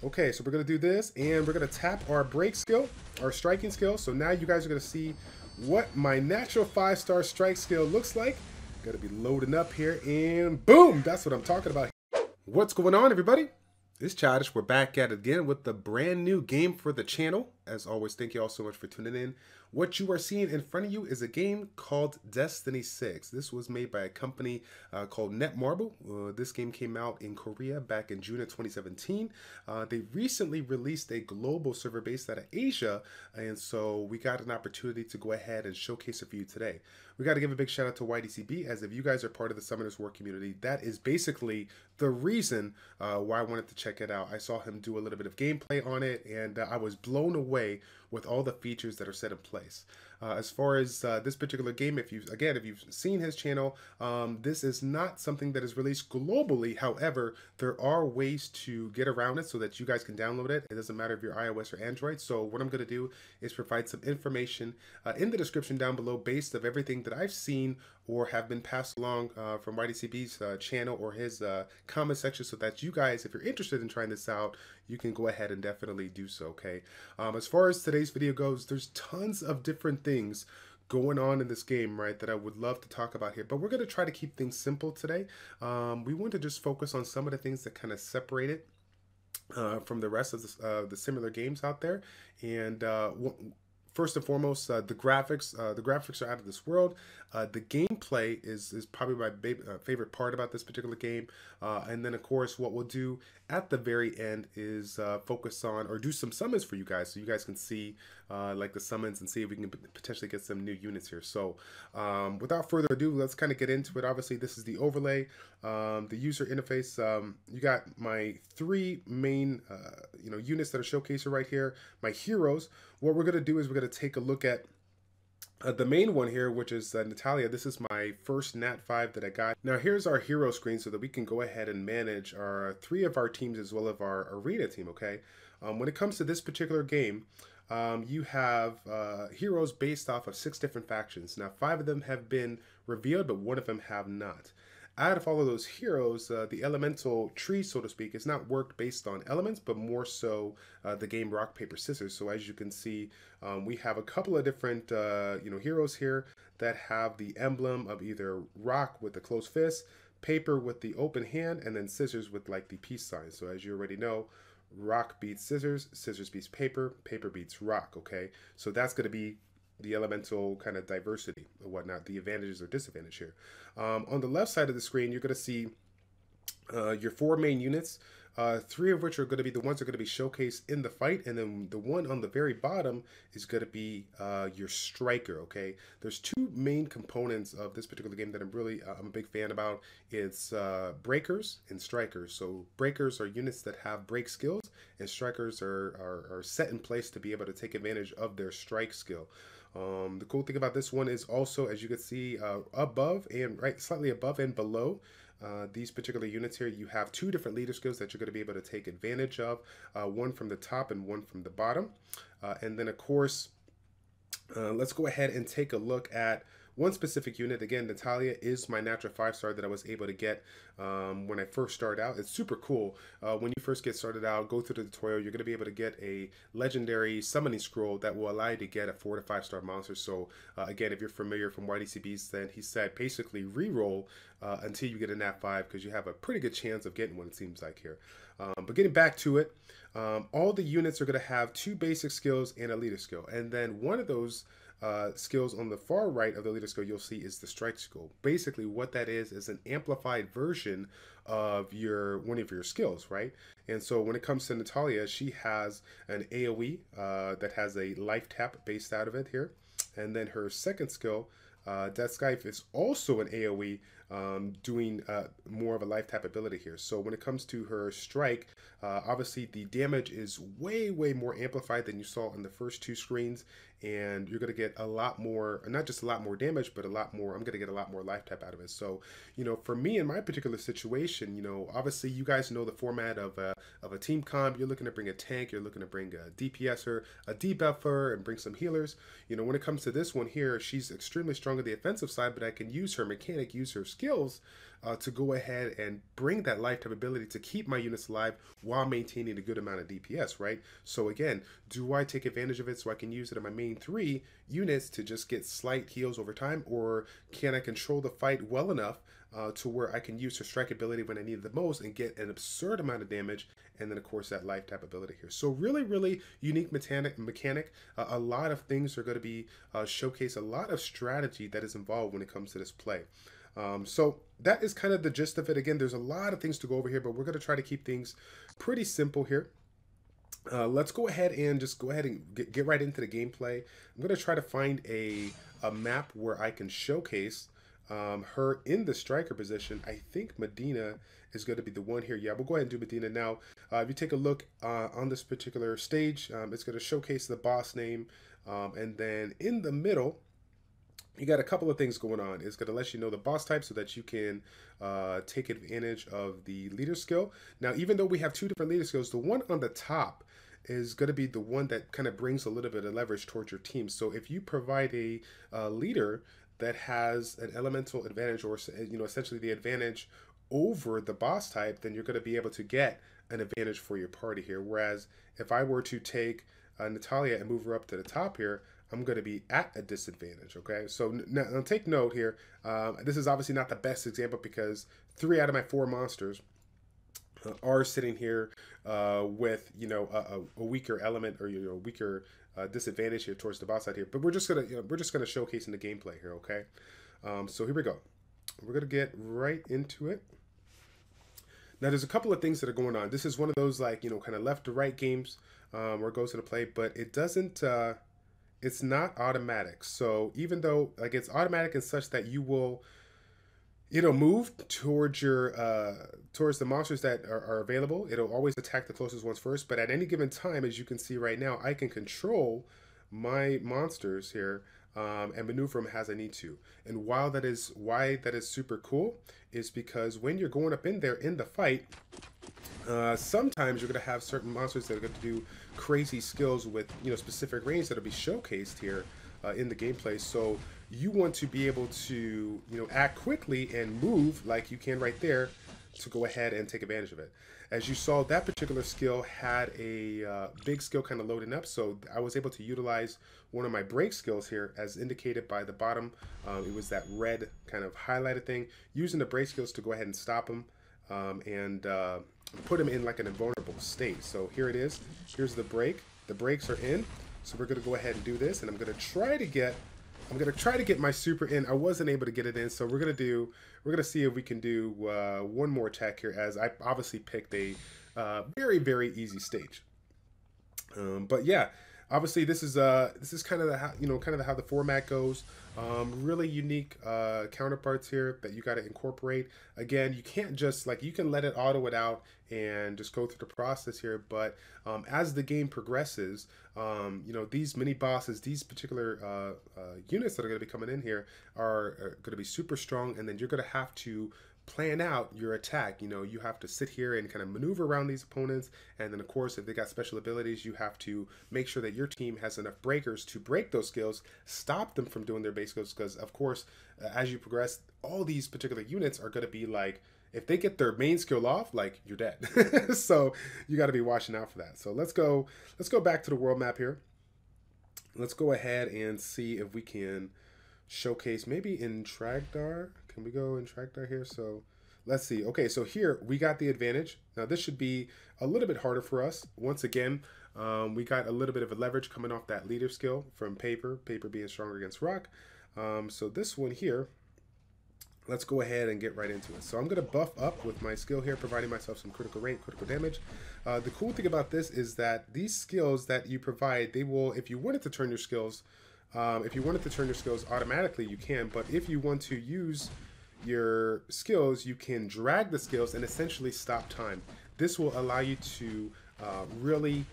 Okay, so we're going to do this, and we're going to tap our break skill, our striking skill. So now you guys are going to see what my natural 5-star strike skill looks like. Got to be loading up here, and boom! That's what I'm talking about. What's going on, everybody? It's Childish. We're back at it again with the brand new game for the channel. As always, thank you all so much for tuning in. What you are seeing in front of you is a game called Destiny 6. This was made by a company called Netmarble. This game came out in Korea back in June of 2017. They recently released a global server based out of Asia, and so we got an opportunity to go ahead and showcase it for you today. We got to give a big shout out to Ydcb, as if you guys are part of the Summoners War community, that is basically the reason why I wanted to check it out. I saw him do a little bit of gameplay on it, and I was blown away with all the features that are set in place. As far as this particular game, if you've seen his channel, this is not something that is released globally. However, there are ways to get around it so that you guys can download it. It doesn't matter if you're iOS or Android. So what I'm going to do is provide some information in the description down below based of everything that I've seen or have been passed along from Ydcb's channel or his comment section, so that you guys, if you're interested in trying this out, you can go ahead and definitely do so, okay? As far as today's video goes, there's tons of different things going on in this game, right, that I would love to talk about here, but we're going to try to keep things simple today. We want to just focus on some of the things that kind of separate it from the rest of the similar games out there. And first and foremost, the graphics are out of this world. The gameplay is probably my favorite part about this particular game. And then, of course, what we'll do at the very end is focus on or do some summons for you guys, so you guys can see like the summons and see if we can potentially get some new units here. So without further ado, let's kind of get into it. Obviously, this is the overlay, the user interface. You got my three main units that are showcased right here, my heroes. What we're going to do is we're going to take a look at the main one here, which is Natalia. This is my first Nat 5 that I got. Now here's our hero screen so that we can go ahead and manage our three of our teams as well as our arena team, okay? When it comes to this particular game, you have heroes based off of 6 different factions. Now 5 of them have been revealed, but 1 of them have not. Out of all of those heroes, the elemental tree, so to speak, is not worked based on elements, but more so the game rock, paper, scissors. So as you can see, we have a couple of different heroes here that have the emblem of either rock with the closed fist, paper with the open hand, and then scissors with like the peace sign. So as you already know, rock beats scissors, scissors beats paper, paper beats rock, okay? So that's going to be the elemental kind of diversity or whatnot, the advantages or disadvantage here. On the left side of the screen, you're going to see your 4 main units, 3 of which are going to be the ones that are going to be showcased in the fight, and then the one on the very bottom is going to be your striker, okay? There's 2 main components of this particular game that I'm a big fan about. It's breakers and strikers. So breakers are units that have break skills, and strikers are set in place to be able to take advantage of their strike skill. The cool thing about this one is also, as you can see, above and slightly above and below these particular units here, you have 2 different leader skills that you're going to be able to take advantage of, one from the top and one from the bottom. And then, of course, let's go ahead and take a look at one specific unit. Again, Natalia is my natural 5-star that I was able to get when I first started out. It's super cool. When you first get started out, go through the tutorial, you're going to be able to get a legendary summoning scroll that will allow you to get a 4 to 5-star monster. So again, if you're familiar from Ydcb's, then he said basically re-roll until you get a Nat 5, because you have a pretty good chance of getting one, it seems like here. But getting back to it, all the units are going to have 2 basic skills and a leader skill. And then one of those skills on the far right of the leader skill you'll see is the strike skill. Basically what that is an amplified version of one of your skills, right? And so when it comes to Natalia, she has an AoE that has a life tap based out of it here. And then her second skill, Death Scythe, is also an AoE doing more of a life tap ability here. So when it comes to her strike, obviously the damage is way more amplified than you saw in the first 2 screens, and you're going to get a lot more, not just a lot more damage, but a lot more, I'm going to get a lot more life tap out of it. So, for me in my particular situation, obviously you guys know the format of a team comp. You're looking to bring a tank, you're looking to bring a DPSer, a debuffer, and bring some healers. When it comes to this one here, she's extremely strong on the offensive side, but I can use her mechanic, use her skills to go ahead and bring that lifetime ability to keep my units alive while maintaining a good amount of DPS, right? So again, do I take advantage of it so I can use it in my main 3 units to just get slight heals over time, or can I control the fight well enough to where I can use her strike ability when I need it the most and get an absurd amount of damage, and then of course that life tap ability here. So really unique mechanic. A lot of things are going to be showcased, a lot of strategy that is involved when it comes to this play. So that is kind of the gist of it. Again, there's a lot of things to go over here, but we're going to try to keep things pretty simple here. Let's go ahead and just go ahead and get right into the gameplay. I'm going to try to find a map where I can showcase her in the striker position. I think Medina is going to be the one here. Yeah, we'll go ahead and do Medina now. If you take a look on this particular stage, it's going to showcase the boss name, and then in the middle you got a couple of things going on. It's going to let you know the boss type so that you can take advantage of the leader skill. Now, even though we have 2 different leader skills, the one on the top is going to be the one that kind of brings a little bit of leverage towards your team. So if you provide a leader that has an elemental advantage, or essentially the advantage over the boss type, then you're going to be able to get an advantage for your party here. Whereas if I were to take Natalia and move her up to the top here, I'm going to be at a disadvantage. Okay, so now take note here. This is obviously not the best example because 3 out of my 4 monsters are sitting here with a weaker element, or weaker disadvantage here towards the boss side here. But we're just gonna showcase in the gameplay here. Okay, so here we go. We're gonna get right into it. Now, there's a couple of things that are going on. This is one of those kind of left to right games where it goes into play, but it doesn't. It's not automatic. So even though it's automatic and such that you will, it'll move towards your towards the monsters that are available. It'll always attack the closest ones first. But at any given time, as you can see right now, I can control my monsters here and maneuver them as I need to. And why that is super cool is because when you're going up in there in the fight, sometimes you're going to have certain monsters that are going to do crazy skills with specific range that'll be showcased here in the gameplay. So you want to be able to act quickly and move like you can right there to go ahead and take advantage of it. As you saw, that particular skill had a big skill kind of loading up, so I was able to utilize one of my break skills here as indicated by the bottom. It was that red kind of highlighted thing, using the break skills to go ahead and stop him and put him in like an invulnerable state. So here it is. Here's the break. The breaks are in. So we're going to go ahead and do this, and I'm going to try to get my super in. I wasn't able to get it in, so we're going to see if we can do one more attack here, as I obviously picked a very easy stage. But yeah, obviously this is kind of how the format goes. Really unique counterparts here that you got to incorporate. Again, you can't just you can let it auto it out and just go through the process here, but as the game progresses, these mini bosses, these particular units that are going to be coming in here are going to be super strong, and then you're going to have to plan out your attack. You have to sit here and kind of maneuver around these opponents, and then of course if they got special abilities, you have to make sure that your team has enough breakers to break those skills, stop them from doing their base skills, because of course as you progress, all these particular units are going to be if they get their main skill off, you're dead. So you got to be watching out for that. So let's go back to the world map here. Let's go ahead and see if we can showcase maybe in Tragdar. Can we go in Tragdar here? So let's see. Okay, so here we got the advantage. Now this should be a little bit harder for us. Once again, we got a little bit of a leverage coming off that leader skill from Paper being stronger against Rock. So this one here, let's go ahead and get right into it. So I'm going to buff up with my skill here, providing myself some critical damage. The cool thing about this is that these skills that you provide, they will, if you wanted to turn your skills automatically, you can. But if you want to use your skills, you can drag the skills and essentially stop time. This will allow you to really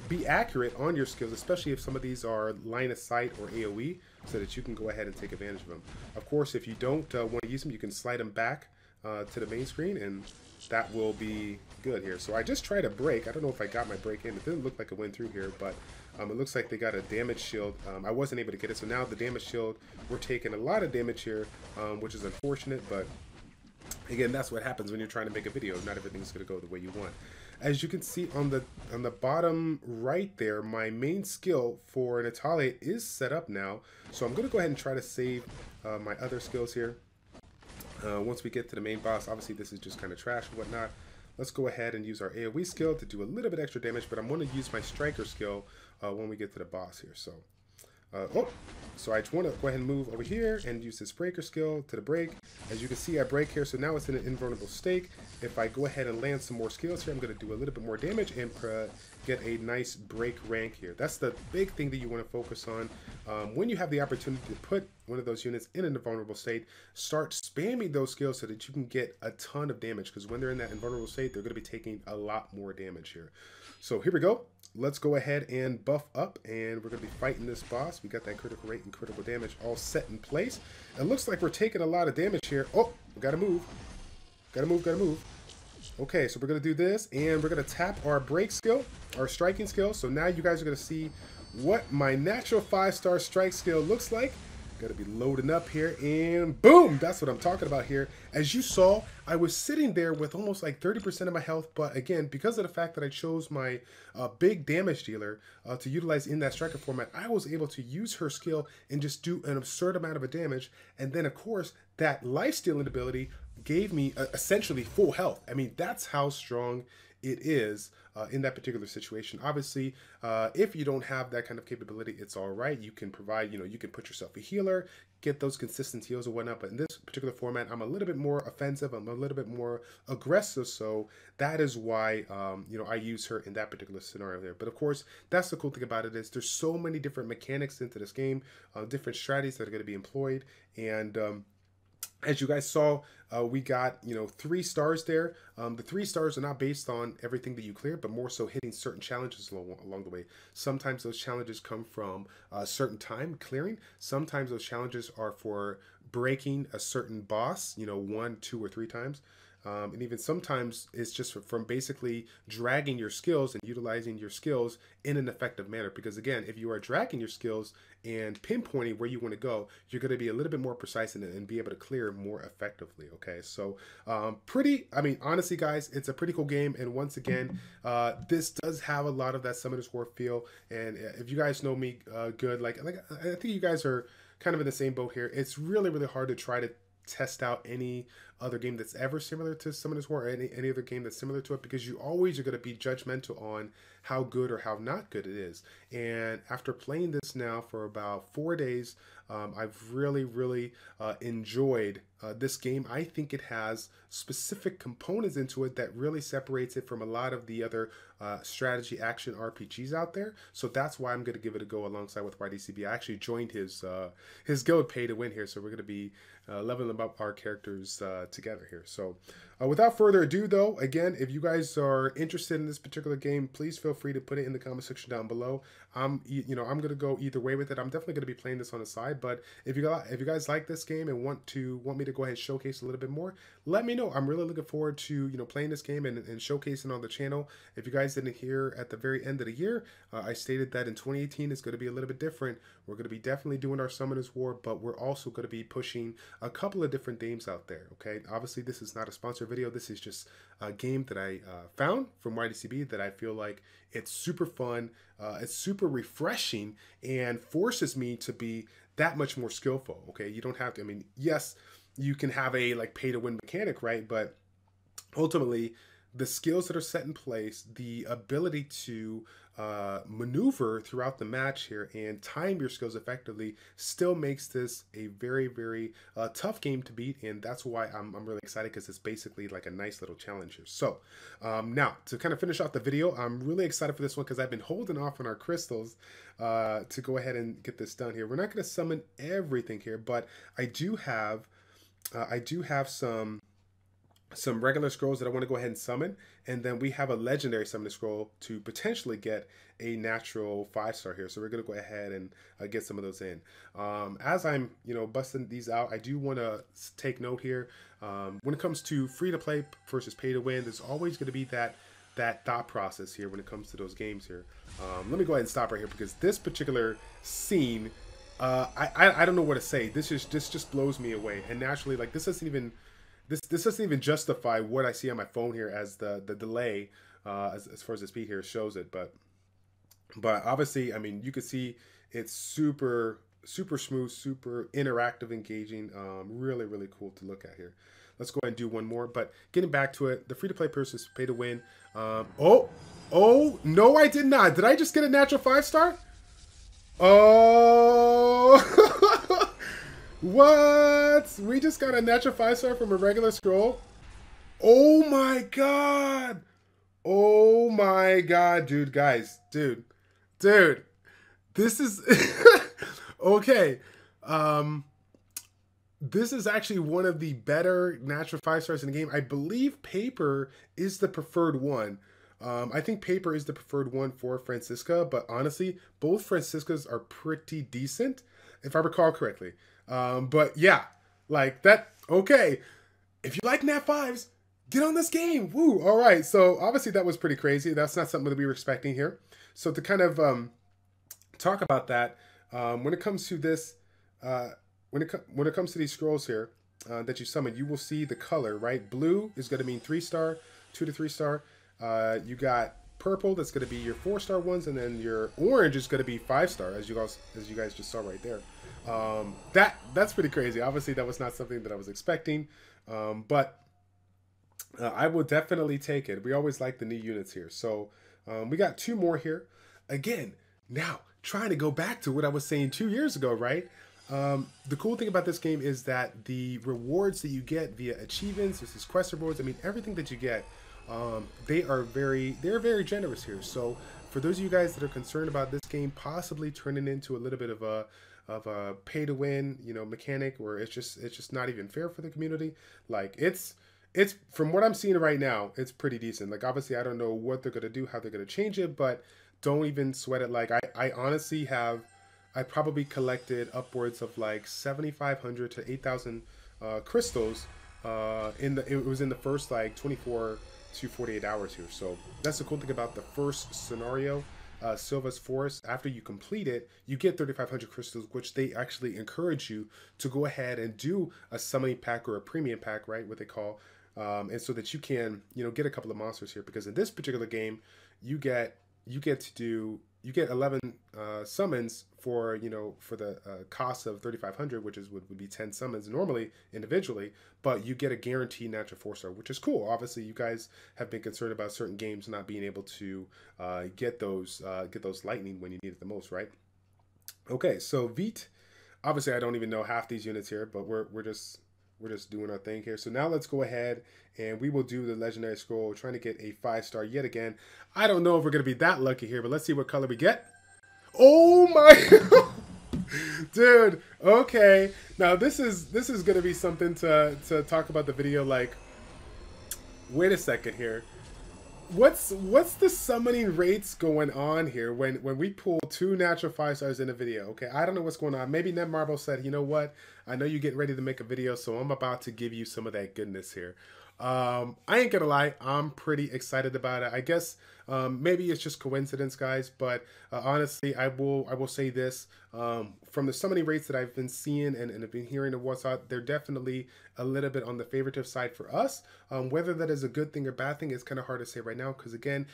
be accurate on your skills, especially if some of these are line of sight or AoE, so that you can go ahead and take advantage of them. Of course, if you don't want to use them, you can slide them back to the main screen, and that will be good here. So I just tried a break. I don't know if I got my break in. It didn't look like it went through here, but it looks like they got a damage shield. I wasn't able to get it, so now the damage shield, we're taking a lot of damage here, which is unfortunate, but Again, that's what happens when you're trying to make a video. Not everything's going to go the way you want. As you can see on the bottom right there, my main skill for Natalia is set up now. So I'm going to go ahead and try to save my other skills here. Once we get to the main boss, obviously this is just kind of trash and whatnot. Let's go ahead and use our AoE skill to do a little bit extra damage, but I'm going to use my striker skill when we get to the boss here. So, so I just want to go ahead and move over here and use this breaker skill to the break. As you can see, I break here, so now it's in an invulnerable state. If I go ahead and land some more skills here, I'm going to do a little bit more damage and get a nice break rank here. That's the big thing that you want to focus on. When you have the opportunity to put one of those units in an invulnerable state, start spamming those skills so that you can get a ton of damage, because when they're in that invulnerable state, they're going to be taking a lot more damage here. So here we go. Let's go ahead and buff up, and we're going to be fighting this boss. We got that critical rate and critical damage all set in place. It looks like we're taking a lot of damage here. Oh, we got to move. Got to move, got to move. Okay, so we're going to do this, and we're going to tap our break skill, our striking skill. So now you guys are going to see what my natural 5-star strike skill looks like. Got to be loading up here, and boom! That's what I'm talking about here. As you saw, I was sitting there with almost like 30% of my health, but again, because of the fact that I chose my big damage dealer to utilize in that striker format, I was able to use her skill and just do an absurd amount of damage. And then, of course, that life stealing ability gave me essentially full health. I mean, that's how strong it is in that particular situation. Obviously, if you don't have that kind of capability, it's all right. You can provide, you can put yourself a healer, get those consistent heals or whatnot. But in this particular format, I'm a little bit more offensive. I'm a little bit more aggressive. So that is why, I use her in that particular scenario there. But of course, that's the cool thing about it is there's so many different mechanics into this game, different strategies that are going to be employed. And as you guys saw, we got 3 stars there. The 3 stars are not based on everything that you clear, but more so hitting certain challenges along the way. Sometimes those challenges come from a certain time clearing. Sometimes those challenges are for breaking a certain boss, 1, 2, or 3 times. And even sometimes it's just from basically dragging your skills and utilizing your skills in an effective manner. Because again, if you are dragging your skills and pinpointing where you want to go, you're going to be a little bit more precise and be able to clear more effectively. Okay, so honestly, guys, it's a pretty cool game. And once again, this does have a lot of that Summoner's War feel. And if you guys know me good, like I think you guys are kind of in the same boat here. It's really, really hard to try to test out any other game that's ever similar to Summoner's War or any other game that's similar to it, because you always are going to be judgmental on how good or how not good it is. And after playing this now for about 4 days, I've really enjoyed this game. I think it has specific components into it that really separates it from a lot of the other strategy action RPGs out there. So that's why I'm going to give it a go alongside with Ydcb. I actually joined his guild pay to win here, so we're going to be leveling up our characters together here. So without further ado, though, again, if you guys are interested in this particular game, please feel free to put it in the comment section down below. I'm going to go either way with it. I'm definitely going to be playing this on the side, but if you guys like this game and want me to go ahead and showcase a little bit more, let me know. I'm really looking forward to playing this game and showcasing on the channel. If you guys didn't hear at the very end of the year, I stated that in 2018 it's going to be a little bit different. We're going to be definitely doing our Summoner's War, but we're also going to be pushing a couple of different games out there. Okay, obviously this is not a sponsored video. This is just a game that I found from Ydcb that I feel like it's super fun, it's super refreshing, and forces me to be that much more skillful. Okay, you don't have to. I mean, yes, you can have a pay to win mechanic, right? But ultimately, the skills that are set in place, the ability to maneuver throughout the match here and time your skills effectively still makes this a very tough game to beat. And that's why I'm really excited, because it's basically like a nice little challenge here. So now to kind of finish off the video, I'm really excited for this one because I've been holding off on our crystals to go ahead and get this done here. We're not going to summon everything here, but I do have some regular scrolls that I want to go ahead and summon, and then we have a legendary summoning scroll to potentially get a natural 5-star here. So we're going to go ahead and get some of those in. As I'm busting these out, I do want to take note here, when it comes to free to play versus pay to win, there's always going to be that thought process here when it comes to those games here. Let me go ahead and stop right here, because this particular scene, I don't know what to say. This just blows me away. And naturally, like, this doesn't even this doesn't even justify what I see on my phone here as the delay as far as the speed here shows it. But obviously, I mean, you can see it's super smooth, super interactive, engaging. Really, really cool to look at here. Let's go ahead and do one more. But getting back to it, the free-to-play versus pay-to-win. Oh, no, I did not. Did I just get a natural 5-star? Oh, what? We just got a natural 5-star from a regular scroll? Oh my god. Oh my god, dude, guys. Dude. This is... okay. This is actually one of the better natural 5-stars in the game. I believe paper is the preferred one. I think paper is the preferred one for Francisca, but honestly, both Franciscas are pretty decent, if I recall correctly. But yeah, like that, okay. If you like Nat 5s, get on this game. Woo, all right. So obviously that was pretty crazy. That's not something that we were expecting here. So to kind of talk about that, when it comes to this, when it comes to these scrolls here that you summon, you will see the color, right? Blue is going to mean 3-star, 2 to 3-star. You got purple, that's going to be your 4-star ones, and then your orange is going to be 5-star, as you guys just saw right there. That's pretty crazy. Obviously, that was not something that I was expecting, but I will definitely take it. We always like the new units here. So we got 2 more here. Again, now trying to go back to what I was saying 2 years ago, right? The cool thing about this game is that the rewards that you get via achievements, this is quest rewards, I mean, everything that you get, they're very generous here. So for those of you guys that are concerned about this game possibly turning into a little bit of a pay to win, you know, mechanic where it's just not even fair for the community, like it's from what I'm seeing right now, it's pretty decent. Like obviously I don't know what they're gonna do, how they're gonna change it, but don't even sweat it. Like I honestly have, I probably collected upwards of like 7,500 to 8,000 crystals it was in the first like 24 to 48 hours here. So that's the cool thing about the first scenario, Silva's Forest. After you complete it, you get 3,500 crystals, which they actually encourage you to go ahead and do a summoning pack or a premium pack, right? What they call, and so that you can, you know, get a couple of monsters here, because in this particular game, you get 11 summons for, you know, for the cost of 3,500, which is would be 10 summons normally individually, but you get a guaranteed natural 4-star, which is cool. Obviously, you guys have been concerned about certain games not being able to get those lightning when you need it the most, right? Okay, so Veet, obviously I don't even know half these units here, but we're just doing our thing here. So now let's go ahead and we will do the legendary scroll, trying to get a 5-star yet again. I don't know if we're going to be that lucky here, but let's see what color we get. Oh my dude. Okay. Now this is going to be something to talk about the video. Like, wait a second here. What's the summoning rates going on here when we pull 2 natural 5-stars in a video? Okay, I don't know what's going on. Maybe netmarble said, you know what, I know you're getting ready to make a video, so I'm about to give you some of that goodness here. I ain't gonna lie, I'm pretty excited about it. I guess maybe it's just coincidence, guys, but honestly, I will say this, from the summoning rates that I've been seeing and have been hearing of what's out, they're definitely a little bit on the favoritive side for us. Whether that is a good thing or bad thing is kind of hard to say right now, because again,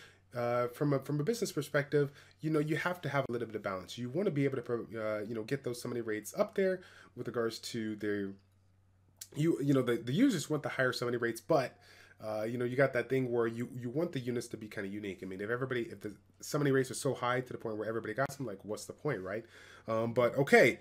from a business perspective, you know, you have to have a little bit of balance. You want to be able to you know, get those summoning rates up there with regards to their, you know, the users want the higher summoning rates, but you know, you got that thing where you want the units to be kind of unique. I mean, if the summoning rates are so high to the point where everybody got them, like, what's the point, right? But okay,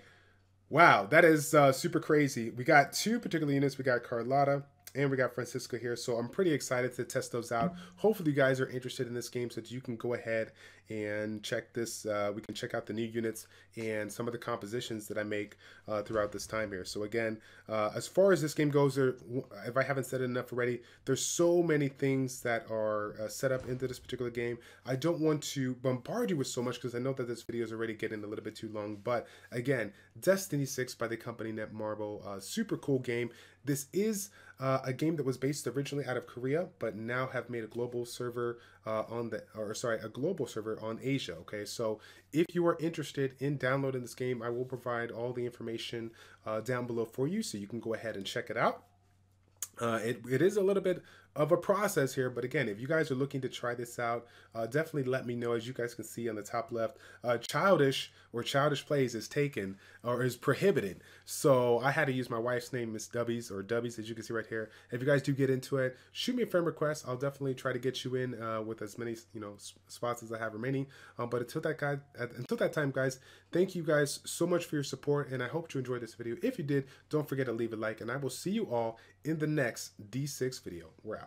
wow, that is super crazy. We got 2 particular units. We got Carlotta and we got Francisco here, so I'm pretty excited to test those out. Hopefully you guys are interested in this game so that you can go ahead and check this. We can check out the new units and some of the compositions that I make throughout this time here. So again, as far as this game goes, if I haven't said it enough already, there's so many things that are set up into this particular game. I don't want to bombard you with so much because I know that this video is already getting a little bit too long, but again, Destiny 6 by the company Netmarble, super cool game. This is a game that was based originally out of Korea, but now have made a global server a global server on Asia. Okay, so if you are interested in downloading this game, I will provide all the information down below for you, so you can go ahead and check it out. It is a little bit of a process here, but again, if you guys are looking to try this out, definitely let me know. As you guys can see on the top left, Childish Plays is taken or is prohibited. So I had to use my wife's name, Miss Dubbies or Dubbies, as you can see right here. If you guys do get into it, shoot me a friend request. I'll definitely try to get you in with as many spots as I have remaining. But until that time, guys, thank you guys so much for your support, and I hope you enjoyed this video. If you did, don't forget to leave a like, and I will see you all in the next D6 video. We're out.